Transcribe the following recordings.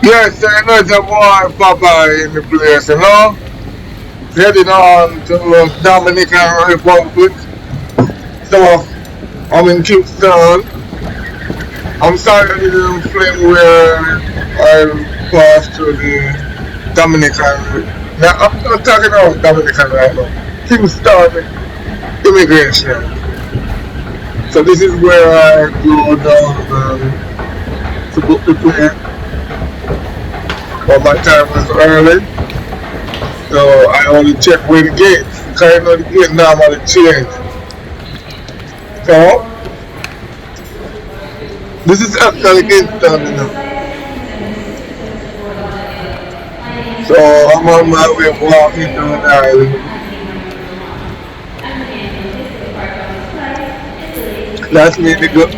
Yes, I know it's a boy Papa in the place, you know? Heading on to Dominican Republic. So, I'm in Kingston. I'm sorry I didn't film where I passed through the Dominican. Now, I'm not talking about Dominican right now. Kingston immigration. So, this is where I go down to book the plane. But my time was early. So I only check where the gates. Because I know the gate normally change. So this is actually Kingston, you know. So I'm on my way walking down the island. That's me to go.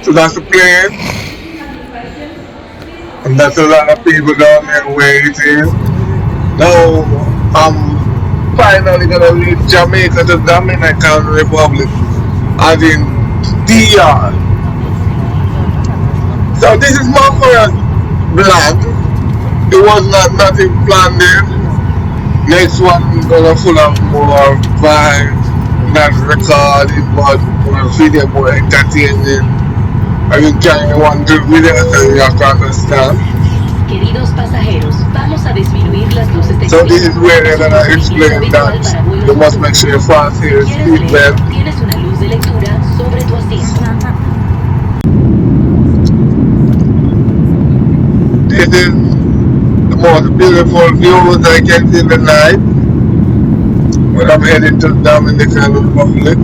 So that's the plane. And that's a lot of people down there waiting. Now I'm finally gonna leave Jamaica to Dominican Republic. As in DR. So this is my first vlog. It was not nothing planned there. Next one gonna full of more vibes, not recording, but more video, more entertaining. I will carry one to video so you have to understand. Queridos pasajeros, vamos a disminuir las luces de So this colisión is where they're su gonna procedimiento explain habitual that para you vuelos must make futuros. sure you fasten Si your quieres leer, seatbelt. tienes una luz de lectura sobre tu asiento. This is the most beautiful views I can see in the night when I'm heading to Dominican Republic.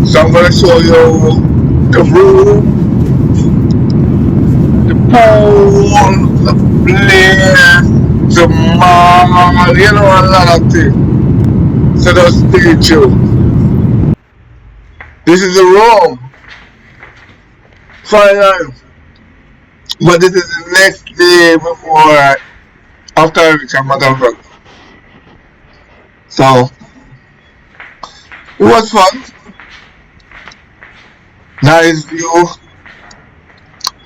So I'm gonna show you the room, the pool, the place, the mall, you know, a lot of things. So just stay tuned. This is the room. Finally. But this is the next day before, after I reach a matter of fact. So, it was fun. Nice view.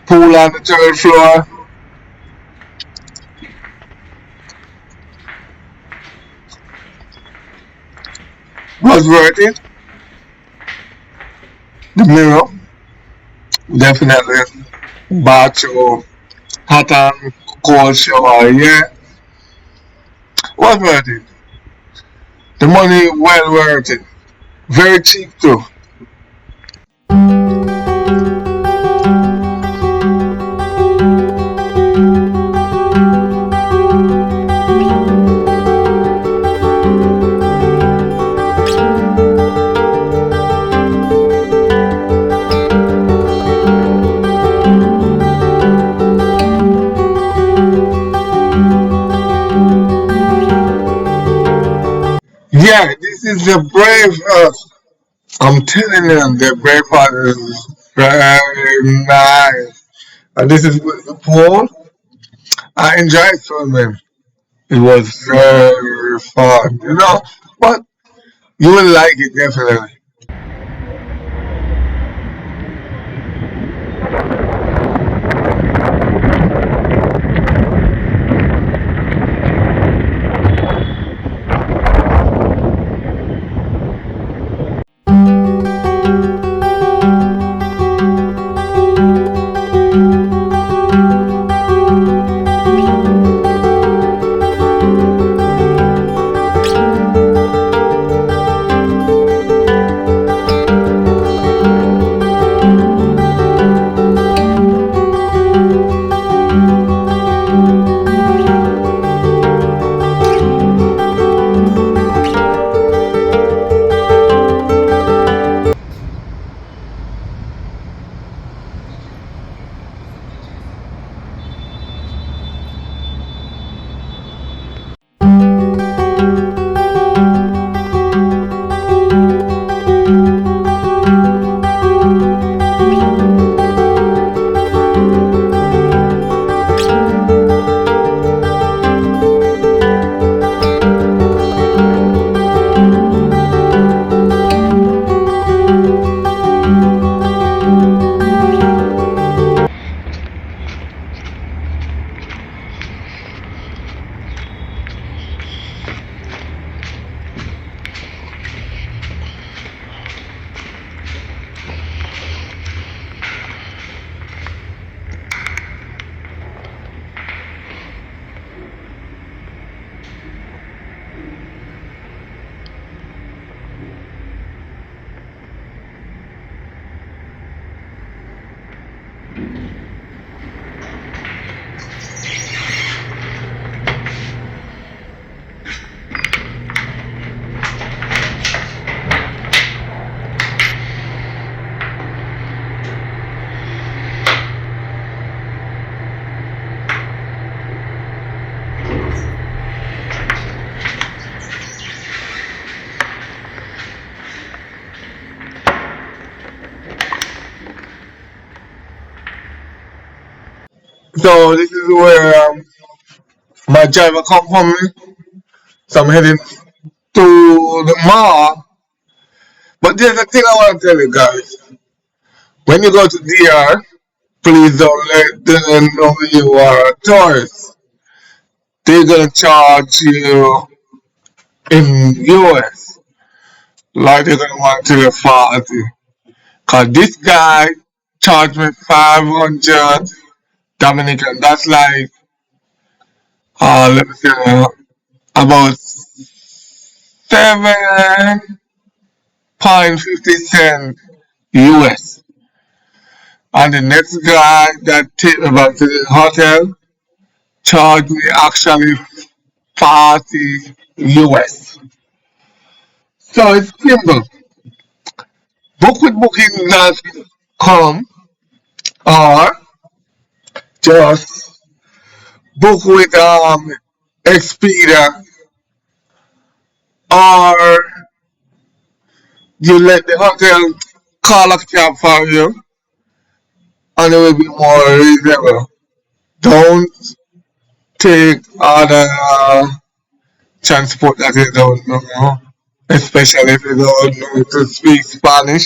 Pool on the third floor. Was worth it. The mirror. Definitely. Bath show. Hot and cold shower. Yeah. Was worth it. The money well worth it. Very cheap too. Yeah, this is the breakfast. I'm telling you, the breakfast is very nice. And this is with the pool. I enjoyed swimming. It was very fun, you know. But you will like it definitely. So this is where my driver come from me. So I'm heading to the mall. But there's a thing I want to tell you guys. When you go to DR, please don't let them know you are a tourist. They're gonna charge you in US. Like they're gonna want to be 40. Cause this guy charged me 500 Dominican. That's like let me see about 7.50 cents US. And the next guy that take me back to the hotel charged me actually 40 US. So it's simple. Book with booking.com or just book with Expedia or you let the hotel call a cab for you and it will be more reasonable. Don't take other transport that you don't know, especially if you don't know to speak Spanish.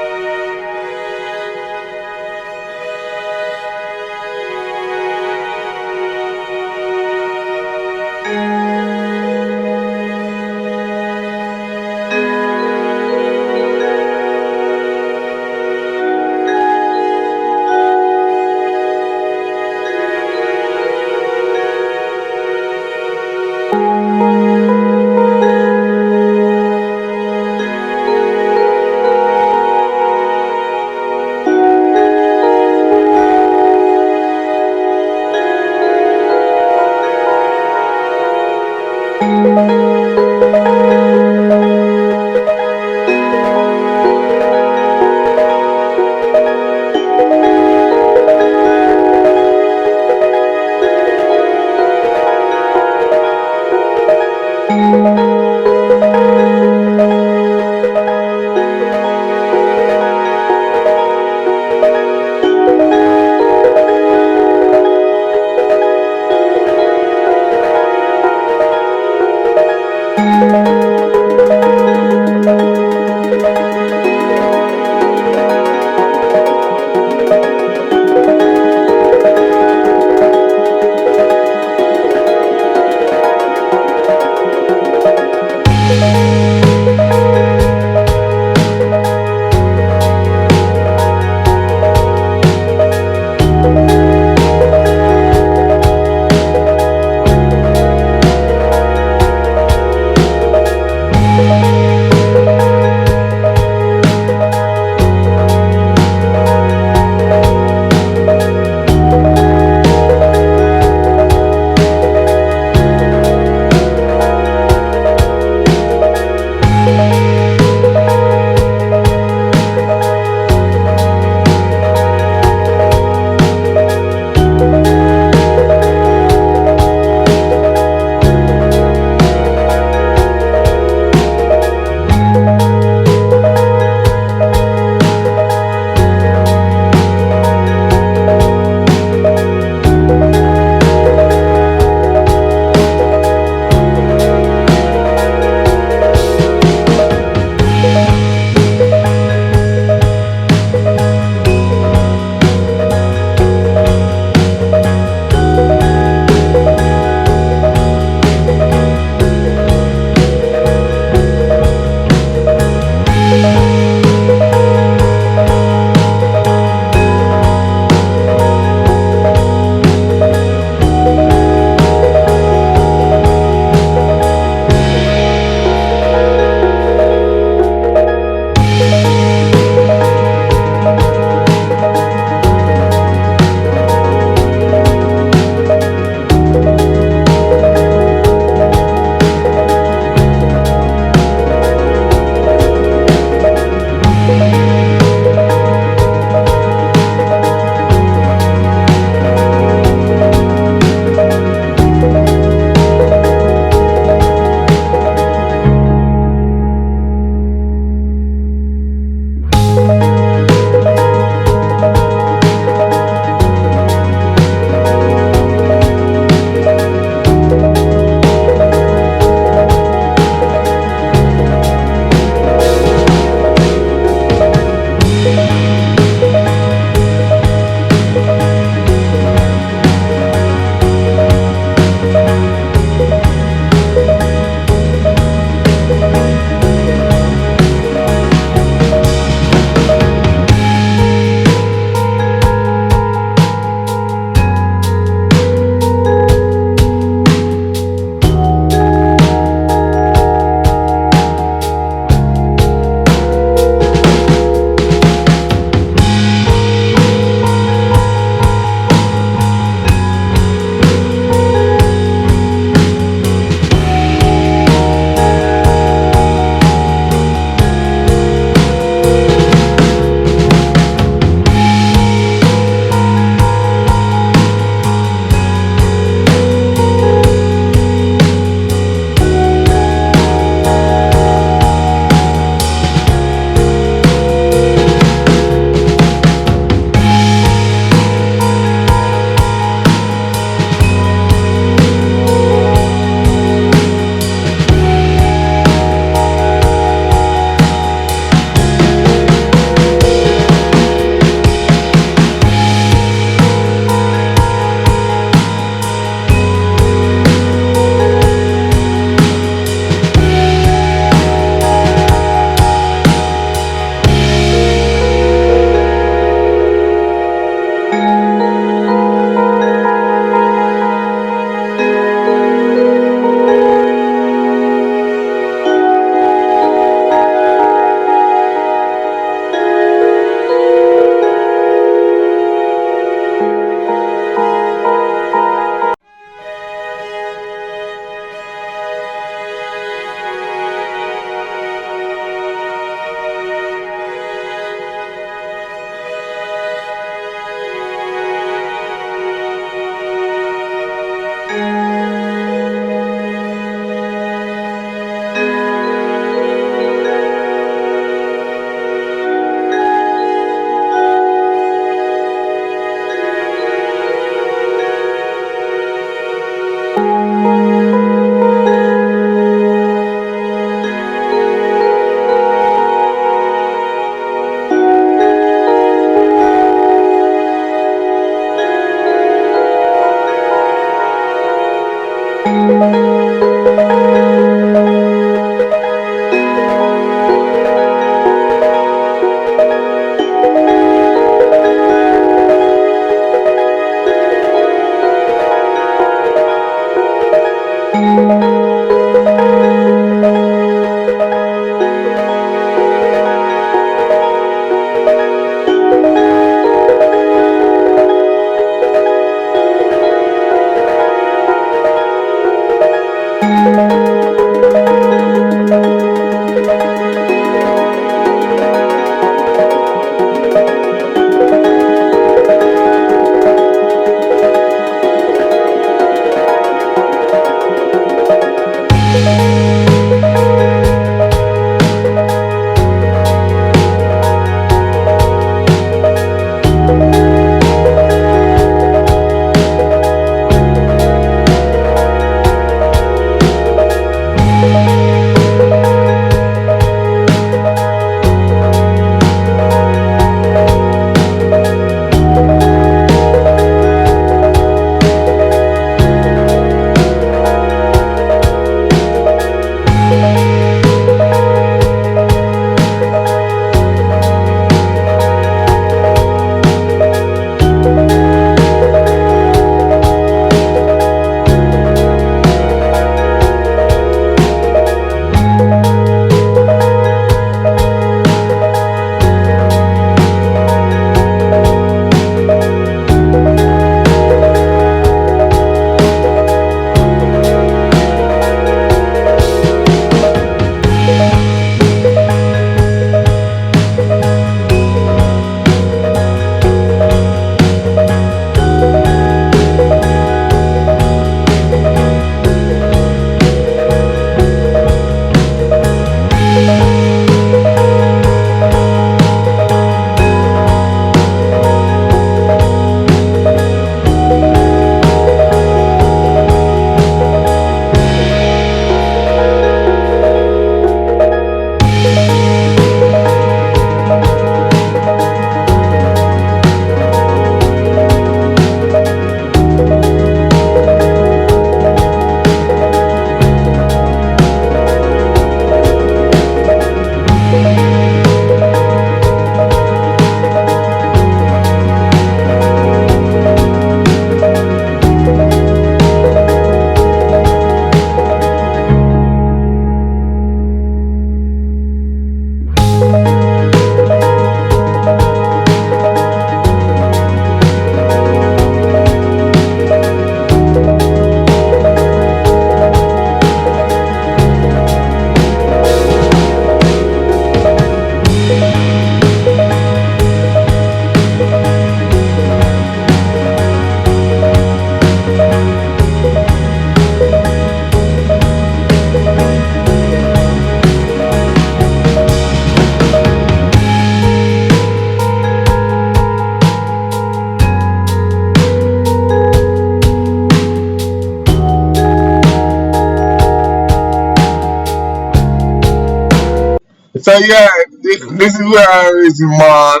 So yeah, this is where it's mall,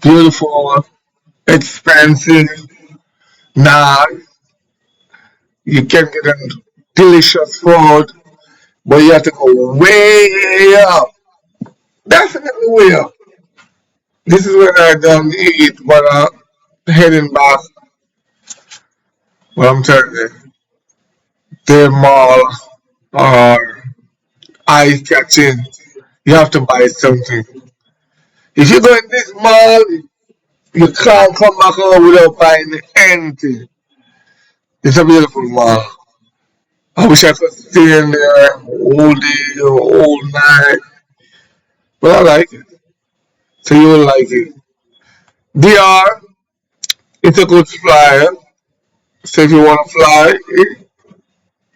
beautiful, expensive, nice. You can get a delicious food, but you have to go way up. Definitely way up. This is where I don't eat, but heading back. What I'm telling you, the mall or eye catching. You have to buy something. If you go in this mall, you can't come back home without buying anything. It's a beautiful mall. I wish I could stay in there all day or all night, but I like it. So you will like it. DR, it's a good flyer. So if you want to fly,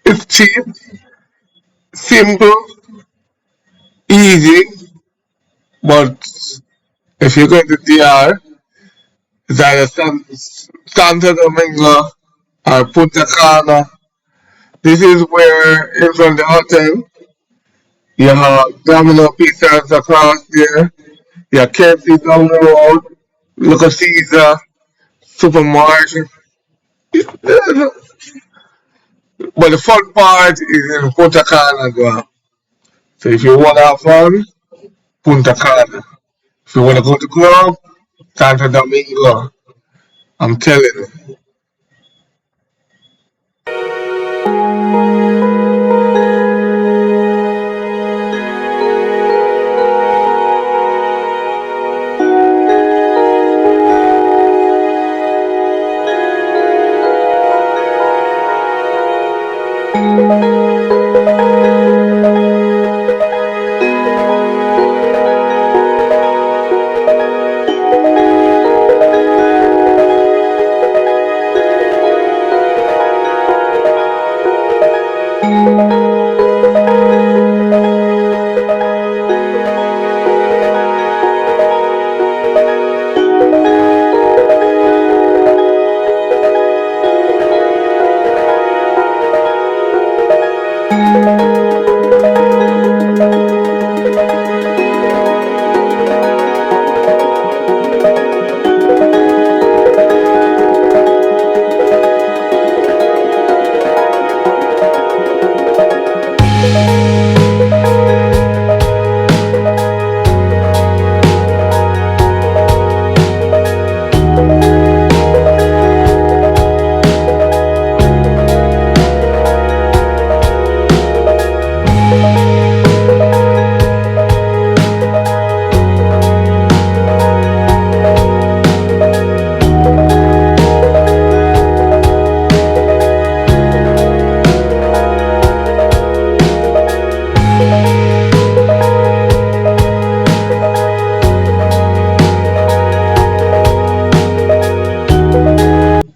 it's cheap, simple, easy. But if you go to DR, it's either Santo Domingo or Punta Cana. This is where, in front of the hotel, you have Domino Pizzas across there. You have KFC down the road, Little Caesar, supermarket. But the fun part is in Punta Cana as well. So if you want to have fun, Punta Cana. If you want to go to club, Santo Domingo. I'm telling you.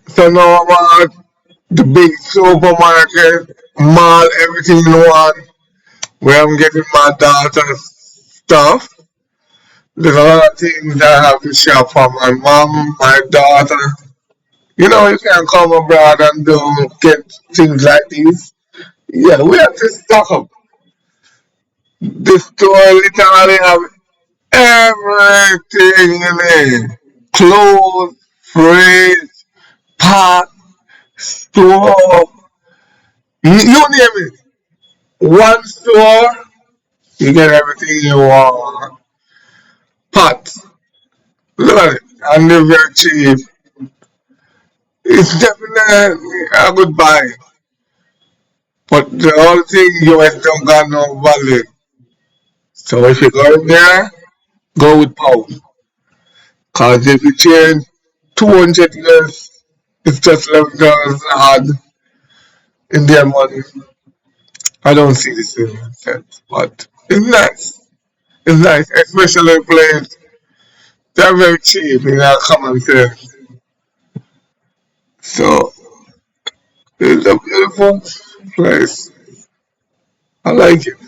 So now about the big supermarket, mall, everything in one, where I'm getting my daughter's stuff. There's a lot of things that I have to shop for my mom, my daughter. You know, you can't come abroad and do get things like these. Yeah, we have to stock up. The store literally have everything in there. Clothes, fridge, pot, store, you name it. One store, you get everything you want. Pot, look at it, and they're very cheap. It's definitely a good buy. But the only thing US don't got no value. So if you go in there, go with pound. Cause if you change 200 years, it's just $11 odd in their money. I don't see the same sense, but it's nice. It's nice, especially planes. They're very cheap in our common sense. So it's a beautiful place. I like it.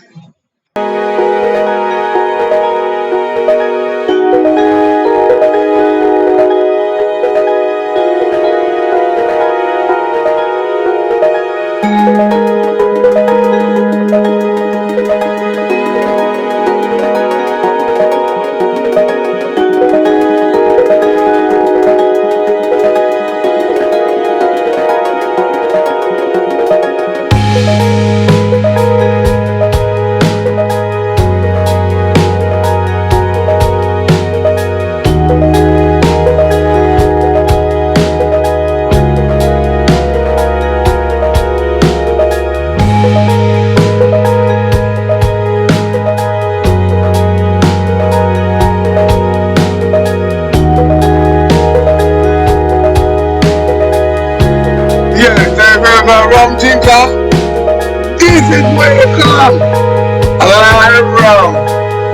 is where you come. A lot of rum.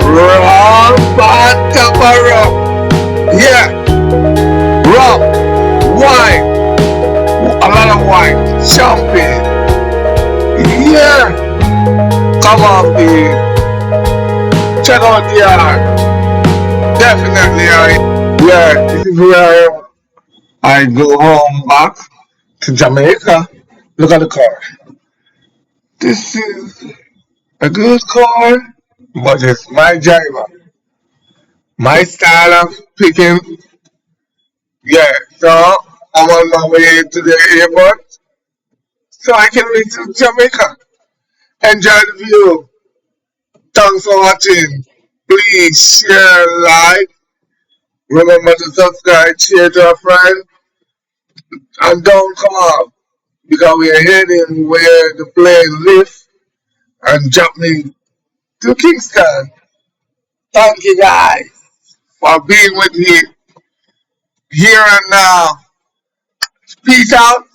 Rum, vodka, rum. Yeah, rum, wine, a lot of wine, champagne. Yeah, come on, babe. Check out the yard. Definitely, yeah, this is where I go home back to Jamaica. Look at the car. This is a good car, but it's my driver. My style of picking. Yeah, so I'm on my way to the airport so I can reach Jamaica. Enjoy the view. Thanks for watching. Please share, like, remember to subscribe, share to a friend, and don't come off because we are heading where the plane lifts and drop me to Kingston. Thank you guys for being with me here and now. Peace out.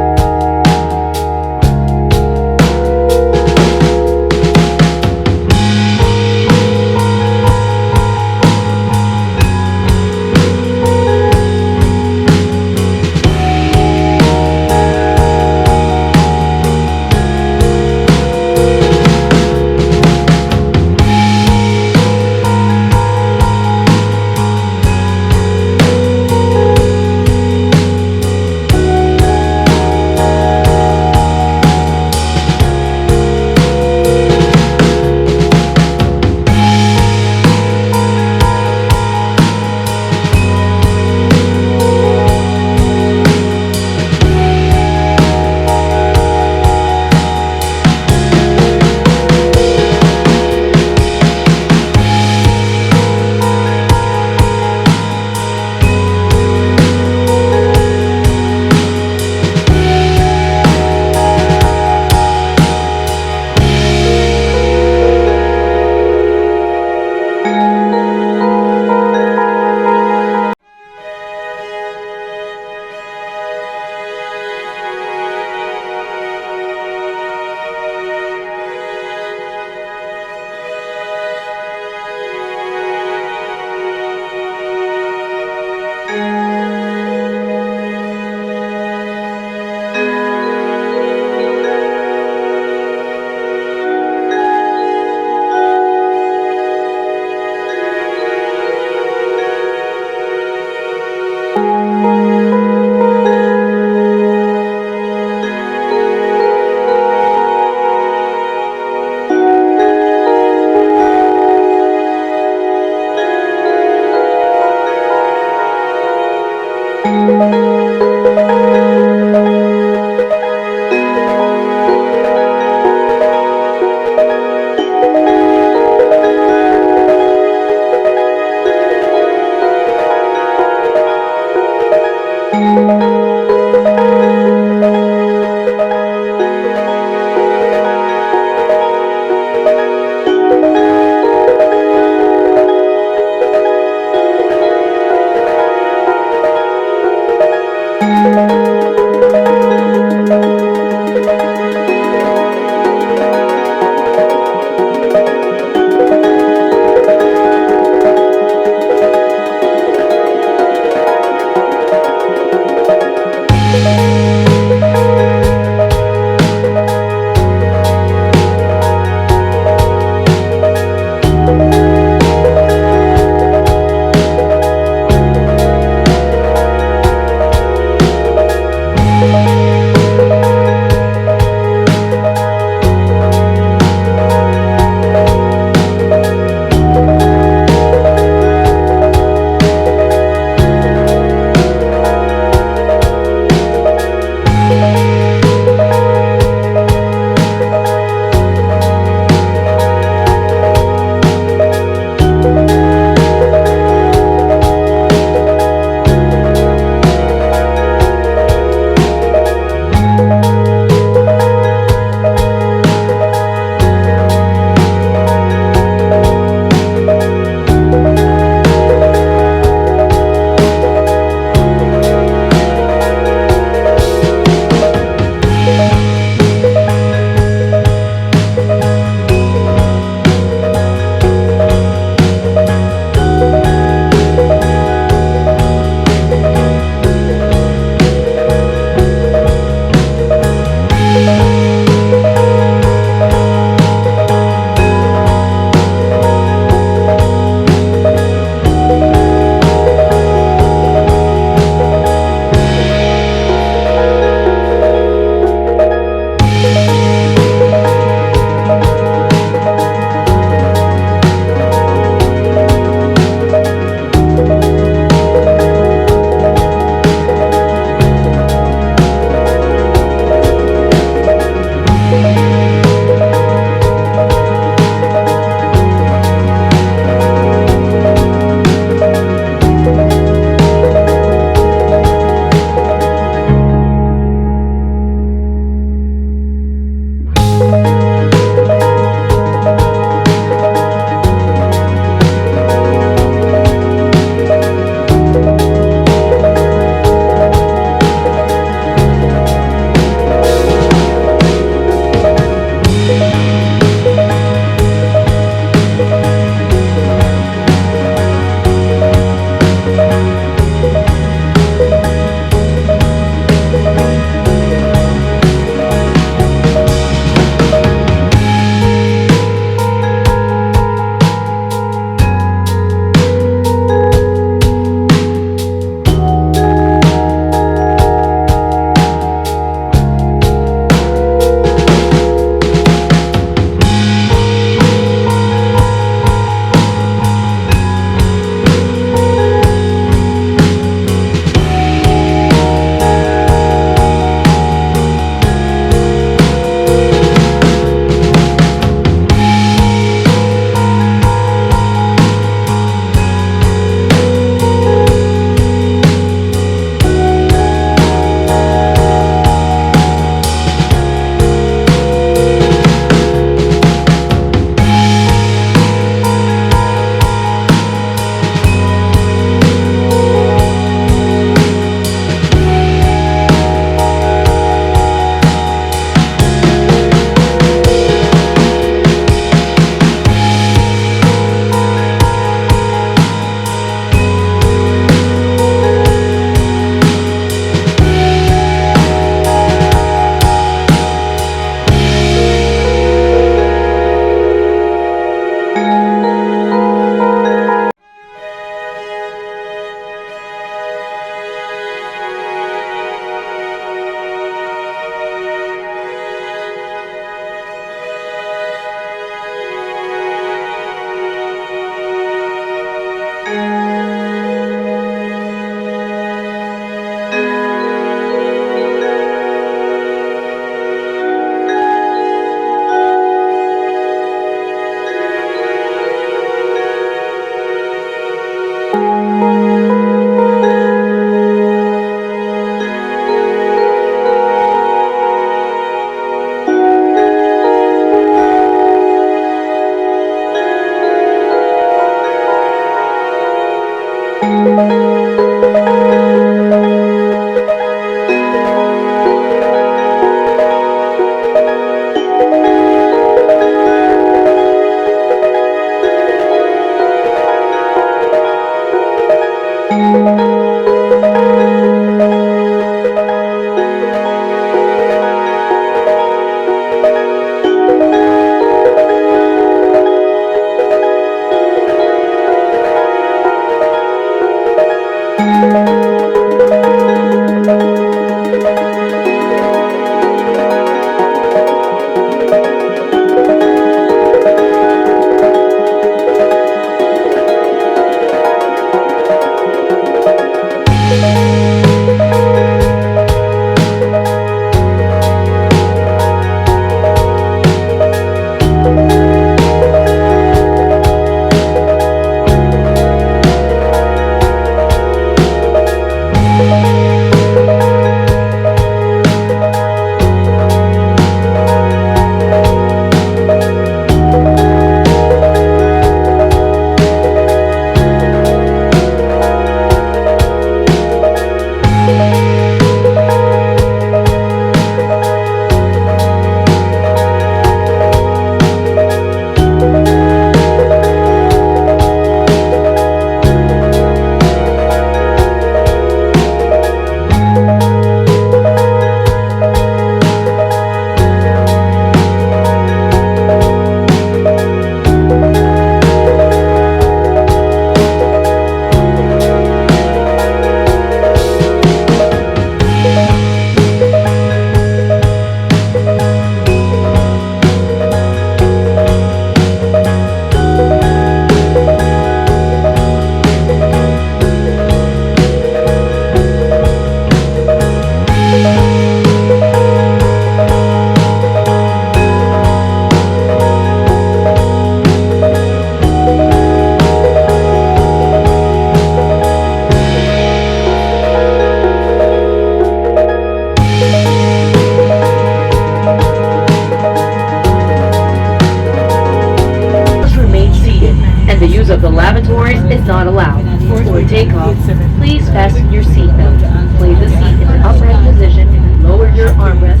of the lavatories is not allowed. For takeoff, please fasten your seatbelt. Place the seat in the upright position, lower your armrest,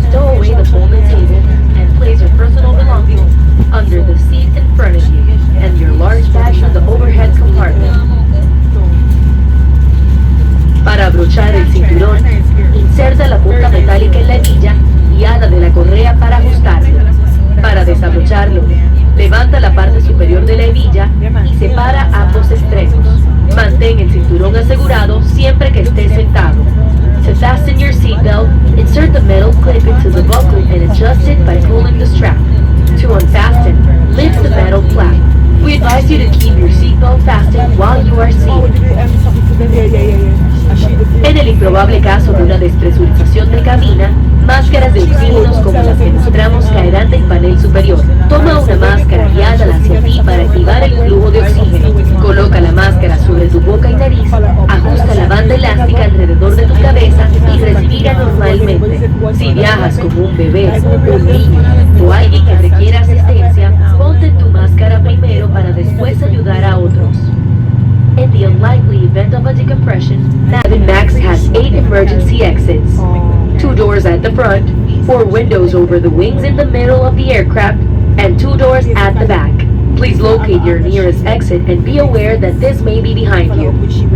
stow away the folded table, and place your personal belongings under the seat in front of you, and your large bags on the overhead compartment. Para abrochar el cinturón, inserta la punta metálica en la hebilla y ala de la correa para ajustarlo. Para desabrocharlo, levanta la parte superior de la hebilla y separa ambos extremos. Mantén el cinturón asegurado siempre que estés sentado. To fasten your seatbelt, insert the metal clip into the buckle and adjust it by pulling the strap. To unfasten, lift the metal flap. We advise you to keep your seatbelt fastened while you are seated. En el improbable caso de una despresurización de cabina, máscaras de oxígenos como las que mostramos caerán del panel superior. Toma una máscara y hálala hacia ti para activar el flujo de oxígeno. Coloca la máscara sobre tu boca y nariz, ajusta la banda elástica alrededor de tu cabeza y respira normalmente. Si viajas como un bebé, un niño o alguien que requiera asistencia, ponte tu máscara primero para después ayudar a otros. In the unlikely event of a decompression, MAX has 8 emergency exits. 2 doors at the front, 4 windows over the wings in the middle of the aircraft, and 2 doors at the back. Please locate your nearest exit and be aware that this may be behind you.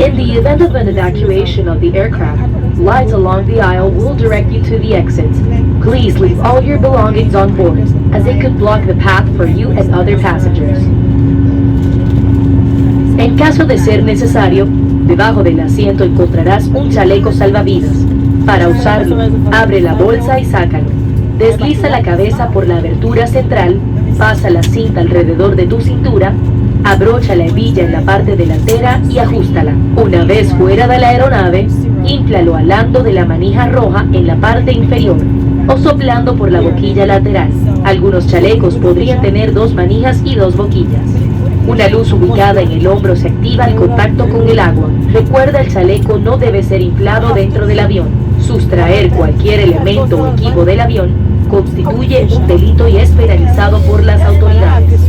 In the event of an evacuation of the aircraft, lights along the aisle will direct you to the exits. Please leave all your belongings on board, as they could block the path for you and other passengers. En caso de ser necesario, debajo del asiento encontrarás un chaleco salvavidas. Para usarlo, abre la bolsa y sácalo. Desliza la cabeza por la abertura central, pasa la cinta alrededor de tu cintura, abrocha la hebilla en la parte delantera y ajústala. Una vez fuera de la aeronave, inflalo alando de la manija roja en la parte inferior o soplando por la boquilla lateral. Algunos chalecos podrían tener 2 manijas y 2 boquillas. Una luz ubicada en el hombro se activa al contacto con el agua. Recuerda, el chaleco no debe ser inflado dentro del avión. Sustraer cualquier elemento o equipo del avión constituye un delito y es penalizado por las autoridades.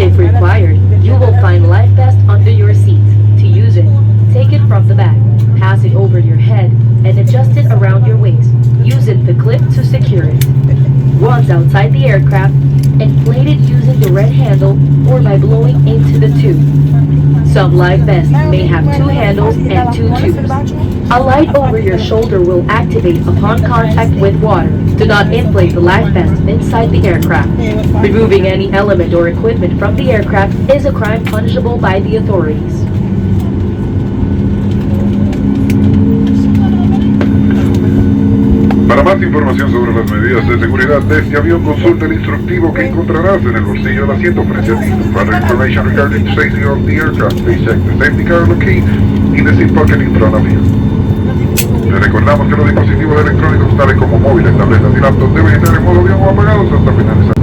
If required, You will find life vest under your seat. To use it, take it from the back, pass it over your head, and adjust it around your waist, using the clip to secure it. Once outside the aircraft, inflate it using the red handle or by blowing into the tube. Some life vests may have two handles and two tubes. A light over your shoulder will activate upon contact with water. Do not inflate the life vest inside the aircraft. Removing any element or equipment from the aircraft is a crime punishable by the authorities. Para más información sobre las medidas de seguridad de este avión, consulta el instructivo que encontrarás en el bolsillo del asiento frente a ti. Further information regarding the safety of the aircraft, please check the safety cargo key in the seat pocket in front of you. Les recordamos que los dispositivos electrónicos tales como móviles, tabletas y laptops deben estar en modo avión o apagados hasta finalizar.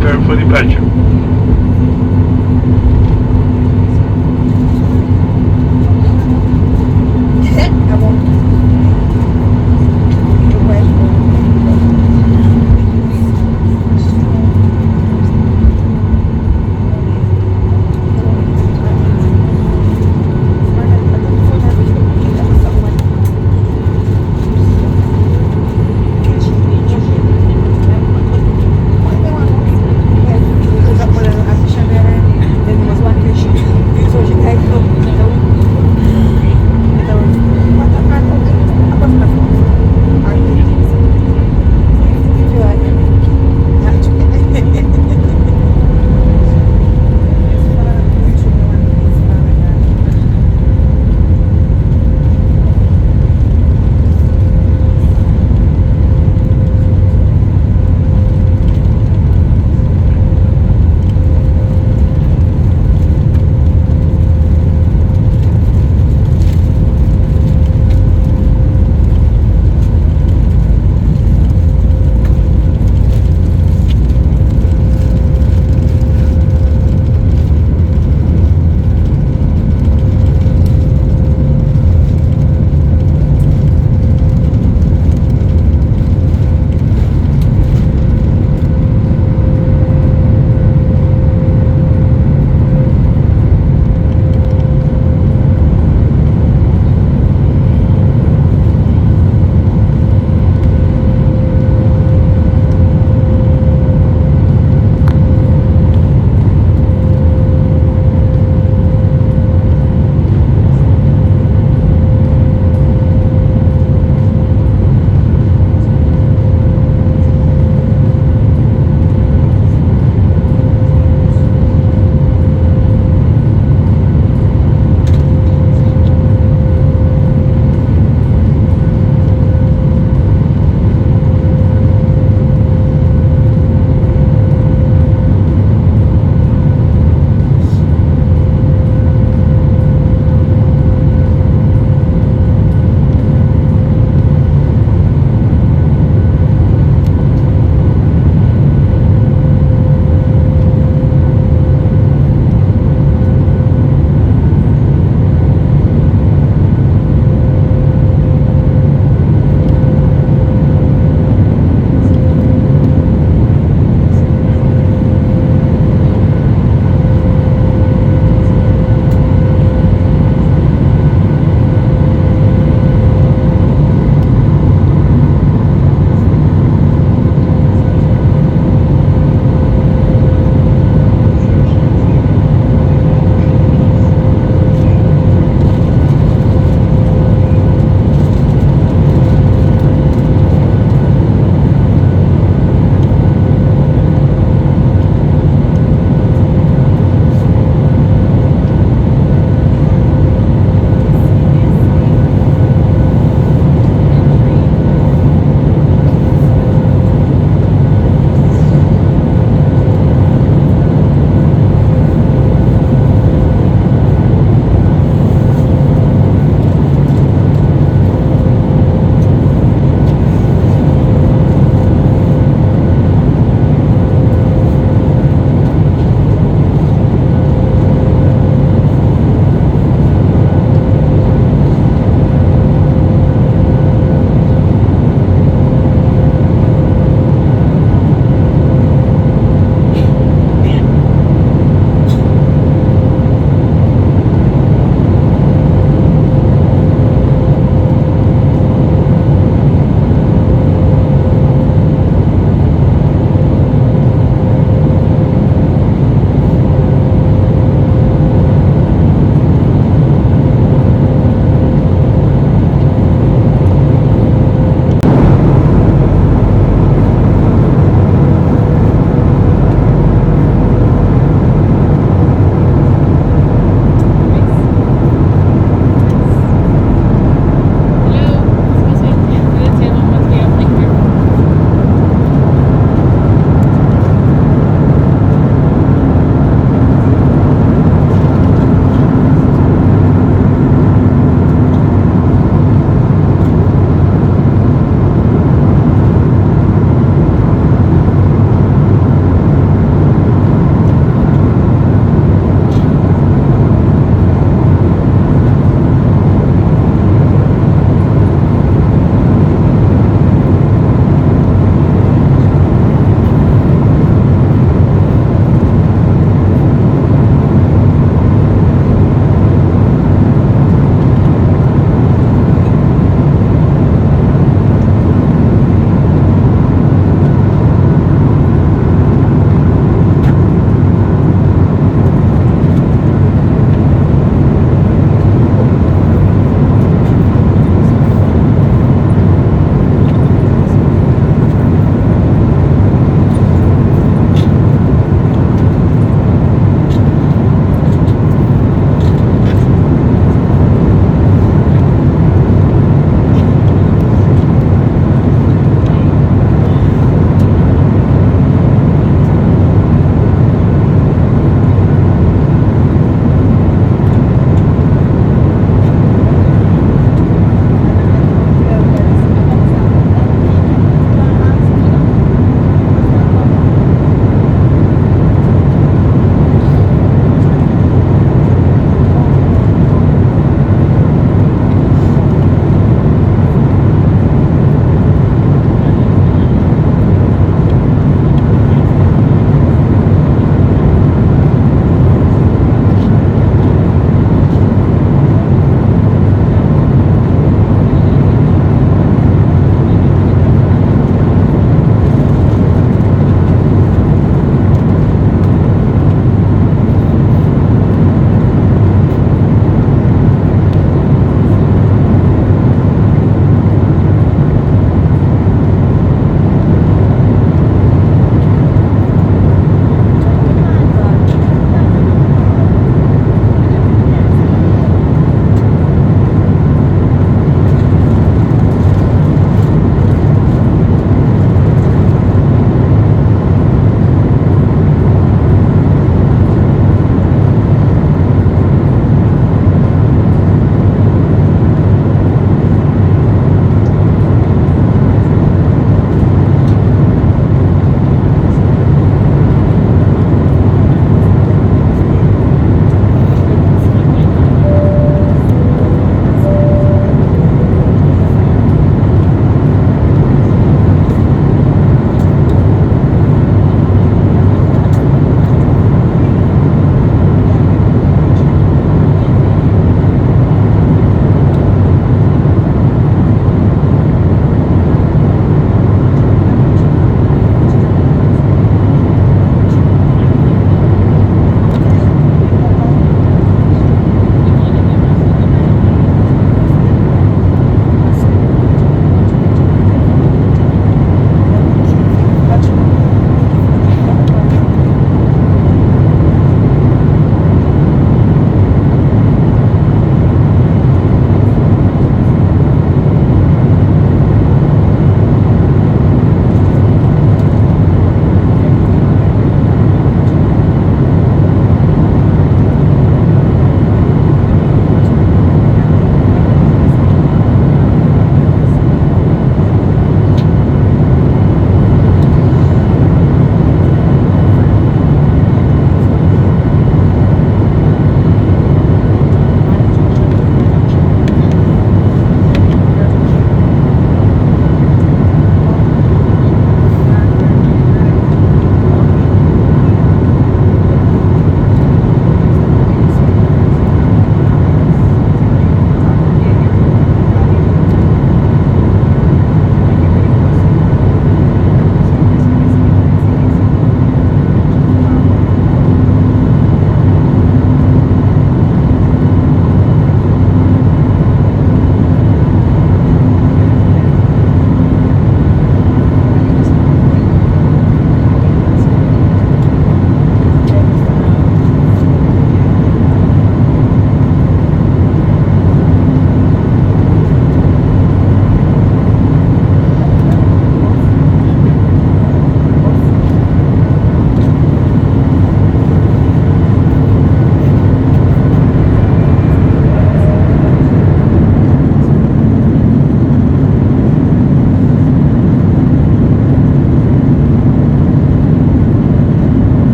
prepare for departure.